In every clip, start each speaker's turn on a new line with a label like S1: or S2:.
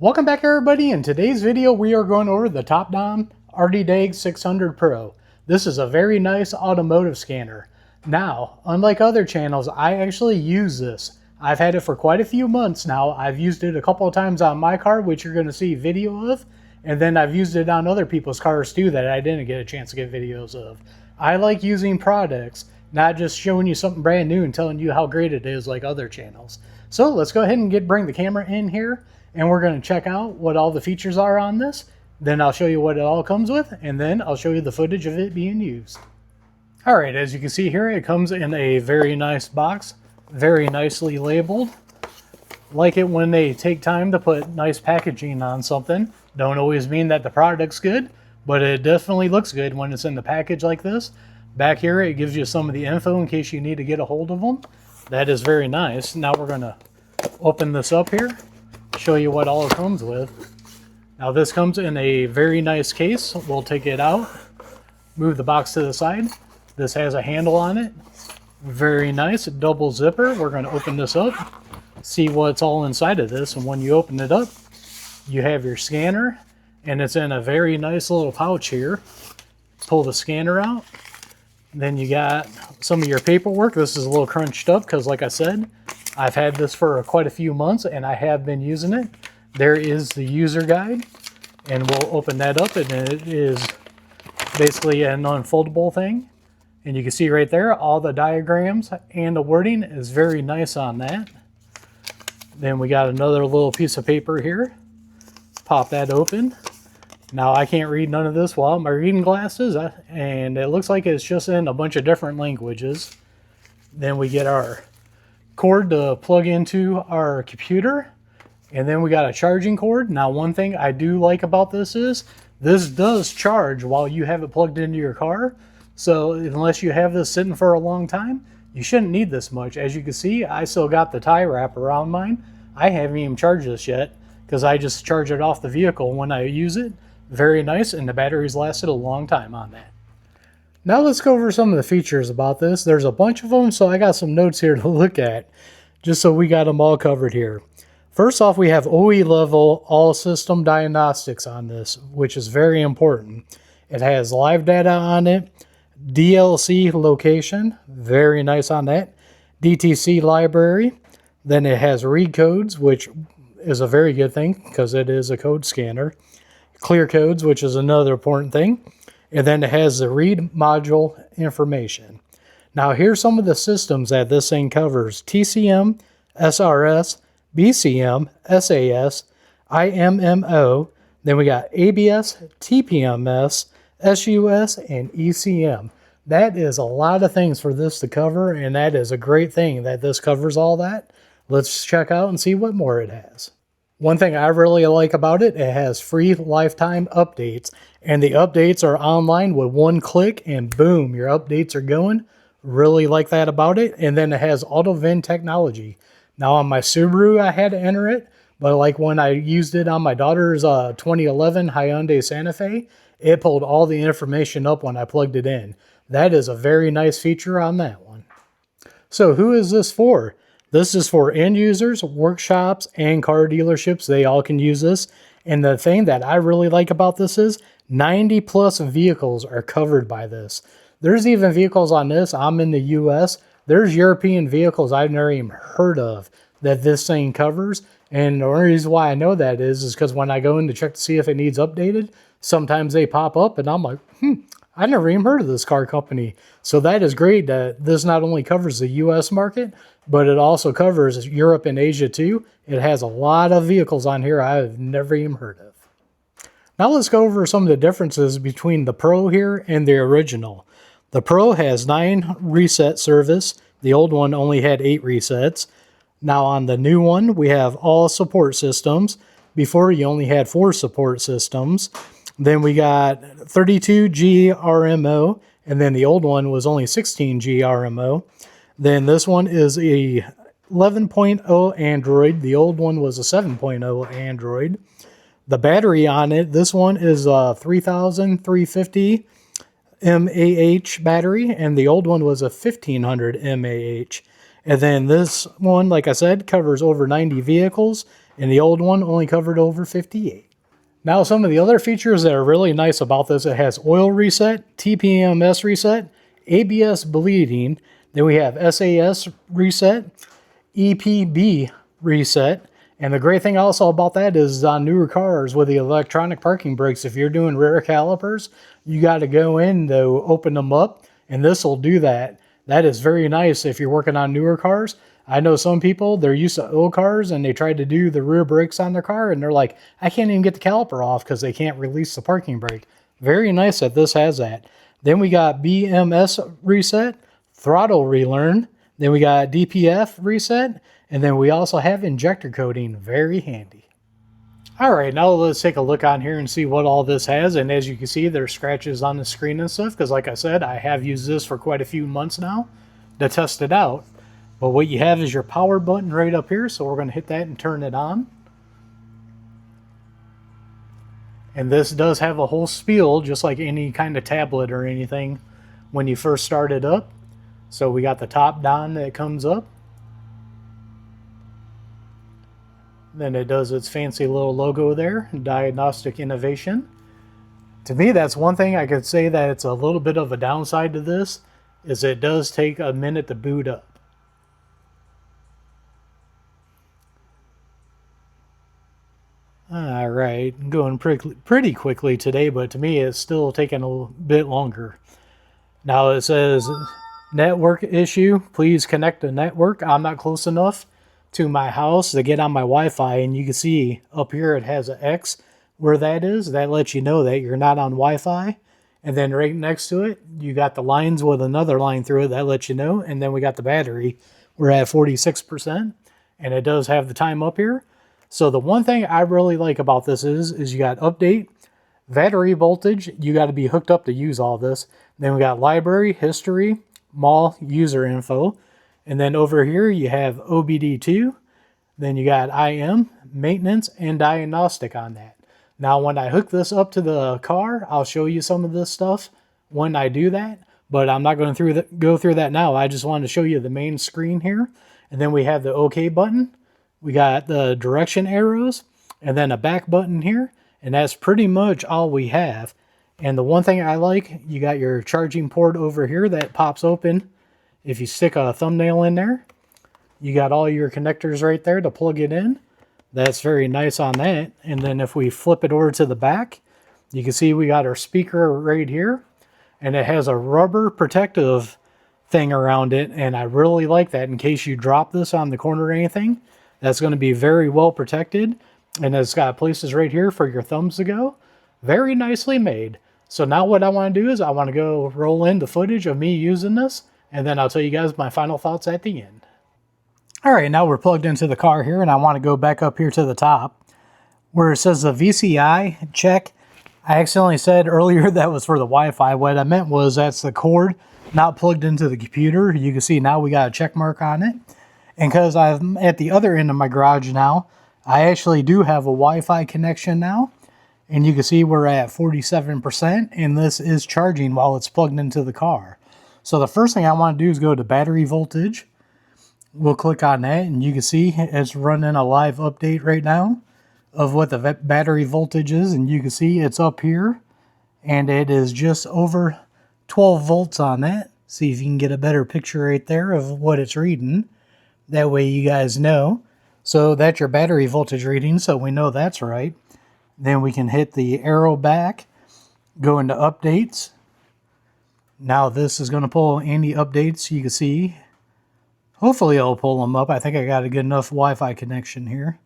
S1: Welcome back everybody. In today's video we are going over the TOPDON ArtiDiag600 Pro. This is a very nice automotive scanner. Now, unlike other channels, I actually use this. I've had it for quite a few months now. I've used it a couple of times on my car, which you're going to see video of, and then I've used it on other people's cars too that I didn't get a chance to get videos of. I like using products, not just showing you something brand new and telling you how great it is like other channels. So let's go ahead and bring the camera in here. And we're going to check out what all the features are on this. Then I'll show you what it all comes with, and then I'll show you the footage of it being used. Alright, as you can see here, it comes in a very nice box, very nicely labeled. Like it when they take time to put nice packaging on something. Don't always mean that the product's good, but it definitely looks good when it's in the package like this. Back here, it gives you some of the info in case you need to get a hold of them. That is very nice. Now we're going to open this up here. Show you what all it comes with. Now this comes in a very nice case. We'll take it out, move the box to the side. This has a handle on it. Very nice, double zipper. We're going to open this up, see what's all inside of this. And when you open it up, you have your scanner, and it's in a very nice little pouch here. Pull the scanner out. Then you got some of your paperwork. This is a little crunched up because, like I said, I've had this for quite a few months and I have been using it. There is the user guide, and we'll open that up, and it is basically an unfoldable thing. And you can see right there all the diagrams and the wording is very nice on that. Then we got another little piece of paper here. Pop that open. Now I can't read none of this without my reading glasses, and it looks like it's just in a bunch of different languages. Then we get our cord to plug into our computer, and then we got a charging cord. Now one thing I do like about this is this does charge while you have it plugged into your car. So unless you have this sitting for a long time, you shouldn't need this much. As you can see, I still got the tie wrap around mine. I haven't even charged this yet because I just charge it off the vehicle when I use it. Very nice, and the batteries lasted a long time on that. Now let's go over some of the features about this. There's a bunch of them, so I got some notes here to look at, just so we got them all covered here. First off, we have OE level all system diagnostics on this, which is very important. It has live data on it, DLC location, very nice on that, DTC library, then it has read codes, which is a very good thing because it is a code scanner. Clear codes, which is another important thing. And then it has the read module information. Now here's some of the systems that this thing covers: TCM, SRS, BCM, SAS, IMMO. Then we got ABS, TPMS, SUS, and ECM. That is a lot of things for this to cover, and that is a great thing that this covers all that. Let's check out and see what more it has. One thing I really like about it, it has free lifetime updates, and the updates are online with one click and boom, your updates are going. Really like that about it. And then it has auto VIN technology. Now on my Subaru, I had to enter it, but like when I used it on my daughter's 2011 Hyundai Santa Fe, it pulled all the information up when I plugged it in. That is a very nice feature on that one. So who is this for? This is for end users, workshops, and car dealerships. They all can use this. And the thing that I really like about this is 90 plus vehicles are covered by this. There's even vehicles on this. I'm in the US. There's European vehicles I've never even heard of that this thing covers. And the only reason why I know that is because when I go in to check to see if it needs updated, sometimes they pop up and I'm like, I never even heard of this car company. So that is great that this not only covers the US market, but it also covers Europe and Asia too. It has a lot of vehicles on here I've never even heard of. Now let's go over some of the differences between the Pro here and the original. The Pro has 9 reset service. The old one only had 8 resets. Now on the new one, we have all support systems. Before you only had 4 support systems. Then we got 32G RMO, and then the old one was only 16G RMO. Then this one is a 11.0 Android. The old one was a 7.0 Android. The battery on it, this one is a 3350 mAh battery, and the old one was a 1500 mAh. And then this one, like I said, covers over 90 vehicles, and the old one only covered over 58. Now some of the other features that are really nice about this, it has oil reset, TPMS reset, ABS bleeding, then we have SAS reset, EPB reset, and the great thing also about that is on newer cars with the electronic parking brakes, if you're doing rear calipers, you got to go in to open them up, and this will do that. That is very nice if you're working on newer cars. I know some people, they're used to old cars and they try to do the rear brakes on their car and they're like, I can't even get the caliper off because they can't release the parking brake. Very nice that this has that. Then we got BMS reset, throttle relearn, then we got DPF reset, and then we also have injector coating. Very handy. Alright, now let's take a look on here and see what all this has. And as you can see, there's scratches on the screen and stuff, because like I said, I have used this for quite a few months now to test it out. But what you have is your power button right up here, so we're going to hit that and turn it on. And this does have a whole spiel, just like any kind of tablet or anything when you first start it up. So we got the TOPDON that comes up. Then it does its fancy little logo there, Diagnostic Innovation. To me, that's one thing I could say that it's a little bit of a downside to this, is it does take a minute to boot up. Alright, I'm going pretty quickly today, but to me it's still taking a little bit longer. Now it says, network issue, please connect the network. I'm not close enough to my house to get on my Wi-Fi, and you can see up here it has an X where that is. That lets you know that you're not on Wi-Fi. And then right next to it, you got the lines with another line through it that lets you know. And then we got the battery. We're at 46%, and it does have the time up here. So the one thing I really like about this is you got update, battery voltage, you got to be hooked up to use all this. Then we got library, history, mall, user info. And then over here you have OBD2. Then you got IM, maintenance, and diagnostic on that. Now when I hook this up to the car, I'll show you some of this stuff when I do that. But I'm not going to go through that now. I just wanted to show you the main screen here. And then we have the OK button. We got the direction arrows, and then a back button here, and that's pretty much all we have. And the one thing I like, you got your charging port over here that pops open. If you stick a thumbnail in there, you got all your connectors right there to plug it in. That's very nice on that. And then if we flip it over to the back, you can see we got our speaker right here, and it has a rubber protective thing around it, and I really like that in case you drop this on the corner or anything. That's going to be very well protected, and it's got places right here for your thumbs to go. Very nicely made. So now what I want to do is I want to go roll in the footage of me using this, and then I'll tell you guys my final thoughts at the end. Alright, now we're plugged into the car here, and I want to go back up here to the top where it says the VCI check. I accidentally said earlier that was for the Wi-Fi. What I meant was that's the cord not plugged into the computer. You can see now we got a check mark on it. And because I'm at the other end of my garage now, I actually do have a Wi-Fi connection now. And you can see we're at 47%, and this is charging while it's plugged into the car. So the first thing I want to do is go to battery voltage. We'll click on that, and you can see it's running a live update right now of what the battery voltage is. And you can see it's up here, and it is just over 12 volts on that. See if you can get a better picture right there of what it's reading. That way you guys know. So that's your battery voltage reading, so we know that's right. Then we can hit the arrow back, go into updates. Now this is going to pull any updates you can see. Hopefully it'll pull them up. I think I got a good enough Wi-Fi connection here.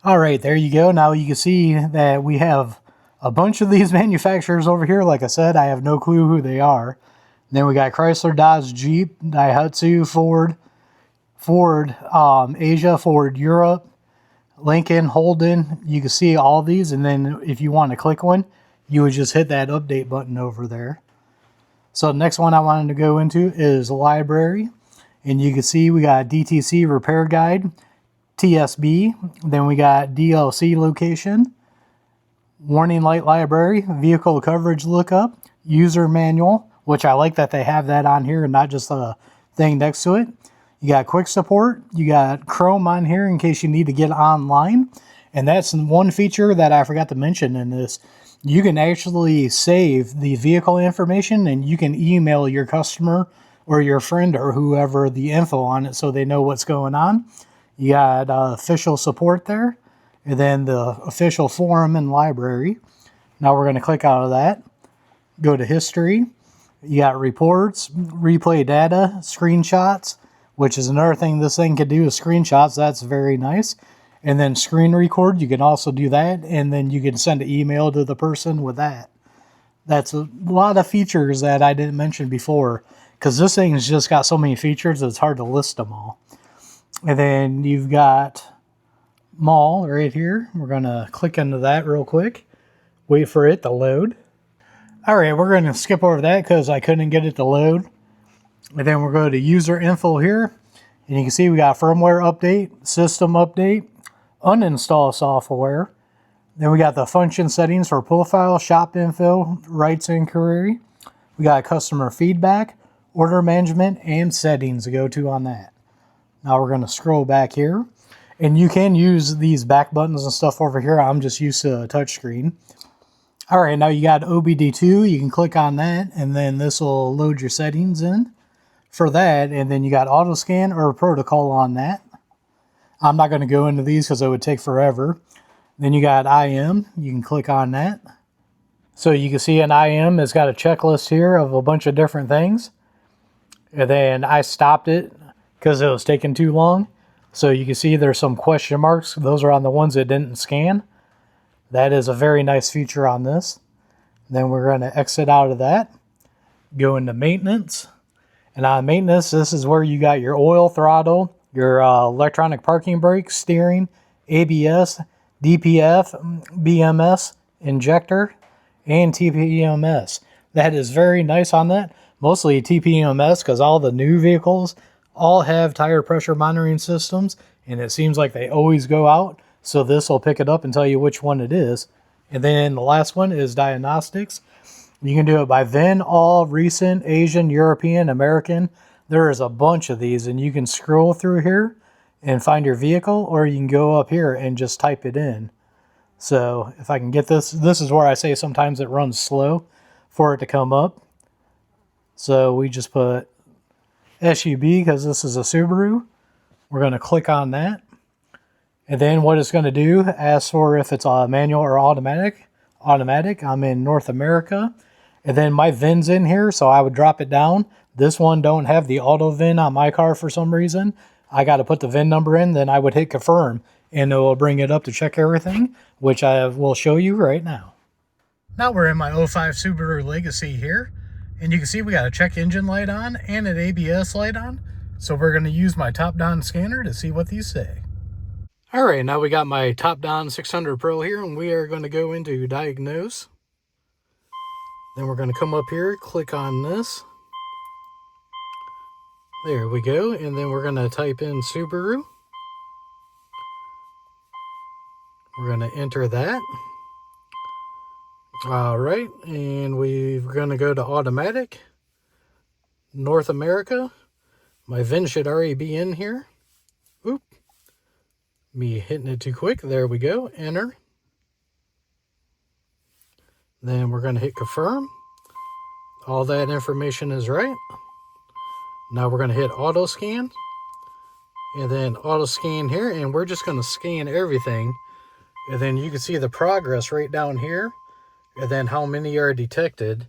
S1: Alright, there you go. Now you can see that we have a bunch of these manufacturers over here. Like I said, I have no clue who they are. Then we got Chrysler, Dodge, Jeep, Daihatsu, Ford Asia, Ford Europe, Lincoln, Holden. You can see all these, and then if you want to click one, you would just hit that update button over there. So the next one I wanted to go into is library, and you can see we got DTC repair guide, TSB, then we got DLC location, warning light library, vehicle coverage lookup, user manual, which I like that they have that on here and not just a thing next to it. You got quick support. You got Chrome on here in case you need to get online. And that's one feature that I forgot to mention in this. You can actually save the vehicle information and you can email your customer or your friend or whoever the info on it so they know what's going on. You got official support there, and then the official forum and library. Now we're going to click out of that. Go to history. You got reports, replay data, screenshots, which is another thing this thing could do is screenshots. That's very nice. And then screen record, you can also do that. And then you can send an email to the person with that. That's a lot of features that I didn't mention before, because this thing's just got so many features, it's hard to list them all. And then you've got Mall right here. We're going to click into that real quick. Wait for it to load. All right, we're going to skip over that because I couldn't get it to load. And then we'll go to user info here. And you can see we got firmware update, system update, uninstall software. Then we got the function settings for profile, shop info, rights inquiry. We got customer feedback, order management, and settings to go to on that. Now we're going to scroll back here. And you can use these back buttons and stuff over here. I'm just used to a touchscreen. All right, now you got OBD2. You can click on that, and then this will load your settings in for that. And then you got auto scan or protocol on that. I'm not going to go into these because it would take forever. Then you got IM. You can click on that. So you can see an IM has got a checklist here of a bunch of different things. And then I stopped it because it was taking too long. So you can see there's some question marks. Those are on the ones that didn't scan. That is a very nice feature on this. Then we're going to exit out of that. Go into maintenance. And on maintenance, this is where you got your oil, throttle, your electronic parking brake, steering, ABS, DPF, BMS, injector, and TPMS. That is very nice on that. Mostly TPMS because all the new vehicles all have tire pressure monitoring systems, and it seems like they always go out. So this will pick it up and tell you which one it is. And then the last one is Diagnostics. You can do it by VIN, all, recent, Asian, European, American. There is a bunch of these, and you can scroll through here and find your vehicle, or you can go up here and just type it in. So if I can get this, this is where I say sometimes it runs slow for it to come up. So we just put SUB because this is a Subaru. We're going to click on that. And then what it's going to do, ask for if it's a manual or automatic. Automatic, I'm in North America. And then my VIN's in here, so I would drop it down. This one don't have the auto VIN on my car for some reason. I got to put the VIN number in, then I would hit confirm, and it will bring it up to check everything, which I will show you right now. Now we're in my 05 Subaru Legacy here, and you can see we got a check engine light on and an ABS light on. So we're going to use my TOPDON scanner to see what these say. All right, now we got my TOPDON 600 Pro here, and we are going to go into Diagnose. Then we're going to come up here, click on this. There we go, and then we're going to type in Subaru. We're going to enter that. All right, and we're going to go to Automatic, North America. My VIN should already be in here. Oop. Me hitting it too quick. There we go. Enter. Then we're going to hit confirm. All that information is right. Now we're going to hit auto scan. And then auto scan here. And we're just going to scan everything. And then you can see the progress right down here. And then how many are detected.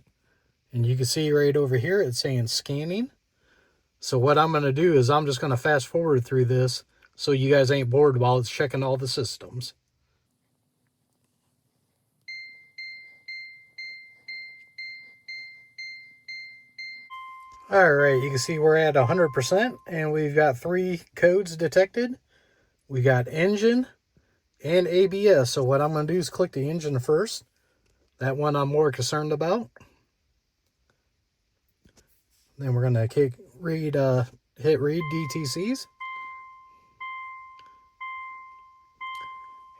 S1: And you can see right over here it's saying scanning. So what I'm going to do is I'm just going to fast forward through this so you guys ain't bored while it's checking all the systems. All right, you can see we're at 100% and we've got 3 codes detected. We got engine and ABS. So what I'm going to do is click the engine first. That one I'm more concerned about. Then we're going to hit read DTCs.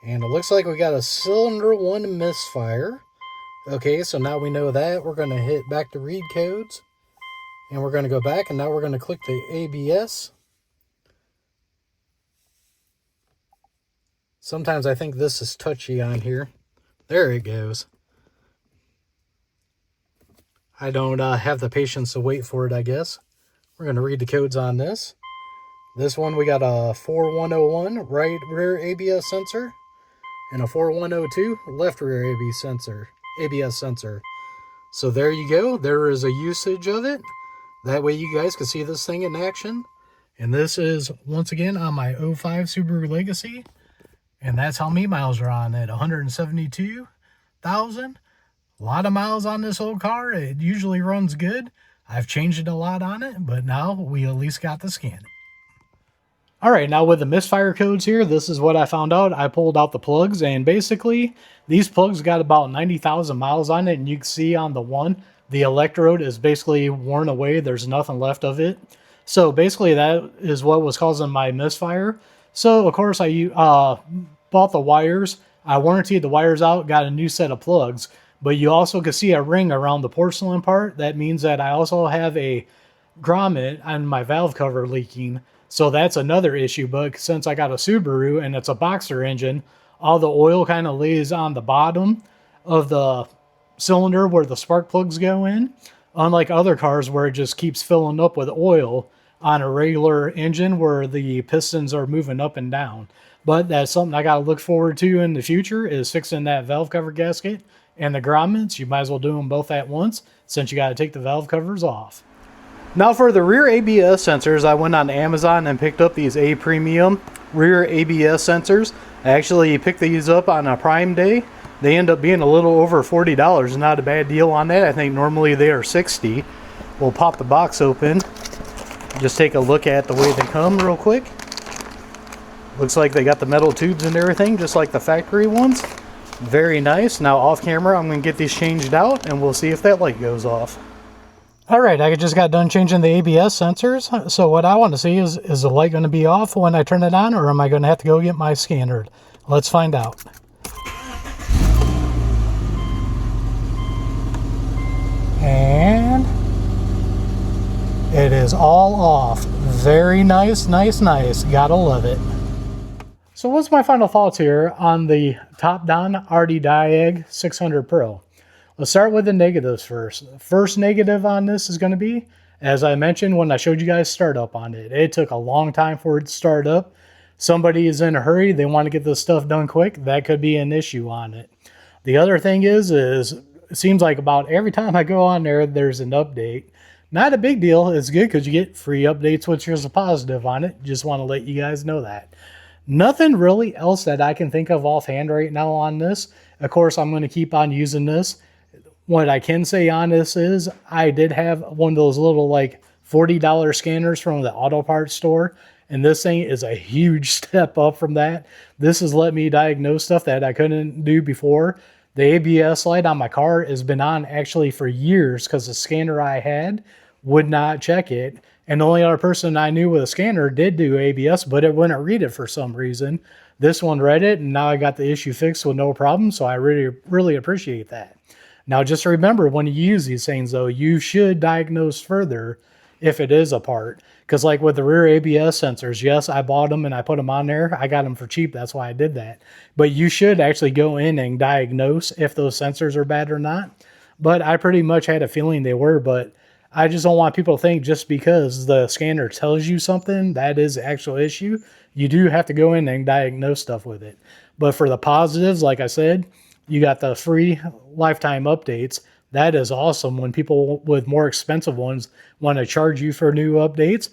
S1: And it looks like we got a cylinder 1 misfire. Okay, so now we know that. We're going to hit back to read codes. And we're going to go back, and now we're going to click the ABS. Sometimes I think this is touchy on here. There it goes. I don't have the patience to wait for it, I guess. We're going to read the codes on this. This one, we got a 4101 right rear ABS sensor and a 4102 left rear ABS sensor. So there you go. There is a usage of it. That way you guys can see this thing in action. And this is, once again, on my 05 Subaru Legacy. And that's how many miles are on it, 172,000. A lot of miles on this old car. It usually runs good. I've changed it a lot on it, but now we at least got to scan it. All right, now with the misfire codes here, this is what I found out. I pulled out the plugs, and basically these plugs got about 90,000 miles on it, and you can see on the one, the electrode is basically worn away. There's nothing left of it. So basically that is what was causing my misfire. So of course I bought the wires. I warranted the wires out, got a new set of plugs. But you also can see a ring around the porcelain part. That means that I also have a grommet on my valve cover leaking. So that's another issue. But since I got a Subaru and it's a boxer engine, all the oil kind of lays on the bottom of the cylinder where the spark plugs go in. Unlike other cars where it just keeps filling up with oil on a regular engine where the pistons are moving up and down. But that's something I got to look forward to in the future, is fixing that valve cover gasket and the grommets. You might as well do them both at once since you got to take the valve covers off. Now for the rear ABS sensors, I went on Amazon and picked up these A Premium rear ABS sensors. I actually picked these up on a Prime Day. They end up being a little over $40. Not a bad deal on that. I think normally they are $60. We'll pop the box open. Just take a look at the way they come real quick. Looks like they got the metal tubes and everything, just like the factory ones. Very nice. Now off camera, I'm going to get these changed out and we'll see if that light goes off. All right, I just got done changing the ABS sensors. So what I want to see is the light going to be off when I turn it on, or am I going to have to go get my scanner? Let's find out. And it is all off. Very nice, nice, nice. Gotta love it. So what's my final thoughts here on the TOPDON ArtiDiag600 Pro? Let's start with the negatives first. First negative on this is going to be, as I mentioned when I showed you guys startup on it, it took a long time for it to start up. Somebody is in a hurry. They want to get this stuff done quick. That could be an issue on it. The other thing is it seems like about every time I go on there, there's an update. Not a big deal. It's good because you get free updates, which is a positive on it. Just want to let you guys know that. Nothing really else that I can think of offhand right now on this. Of course, I'm going to keep on using this. What I can say on this is I did have one of those little like $40 scanners from the auto parts store. And this thing is a huge step up from that. This has let me diagnose stuff that I couldn't do before. The ABS light on my car has been on actually for years because the scanner I had would not check it. And the only other person I knew with a scanner did do ABS, but it wouldn't read it for some reason. This one read it, and now I got the issue fixed with no problem, so I really appreciate that. Now, just remember, when you use these things, though, you should diagnose further if it is a part. Because like with the rear ABS sensors, yes, I bought them and I put them on there. I got them for cheap. That's why I did that. But you should actually go in and diagnose if those sensors are bad or not. But I pretty much had a feeling they were, but I just don't want people to think just because the scanner tells you something, that is the actual issue. You do have to go in and diagnose stuff with it. But for the positives, like I said, you got the free lifetime updates. That is awesome when people with more expensive ones want to charge you for new updates.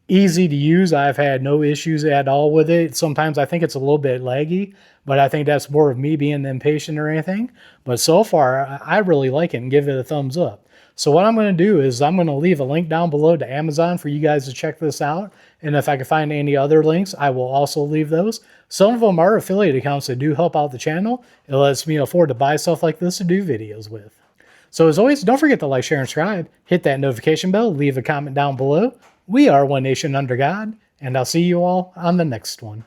S1: Easy to use. I've had no issues at all with it. Sometimes I think it's a little bit laggy, but I think that's more of me being impatient or anything. But so far, I really like it and give it a thumbs up. So what I'm going to do is I'm going to leave a link down below to Amazon for you guys to check this out. And if I can find any other links, I will also leave those. Some of them are affiliate accounts that do help out the channel. It lets me afford to buy stuff like this to do videos with. So as always, don't forget to like, share, and subscribe. Hit that notification bell. Leave a comment down below. We are One Nation Under God, and I'll see you all on the next one.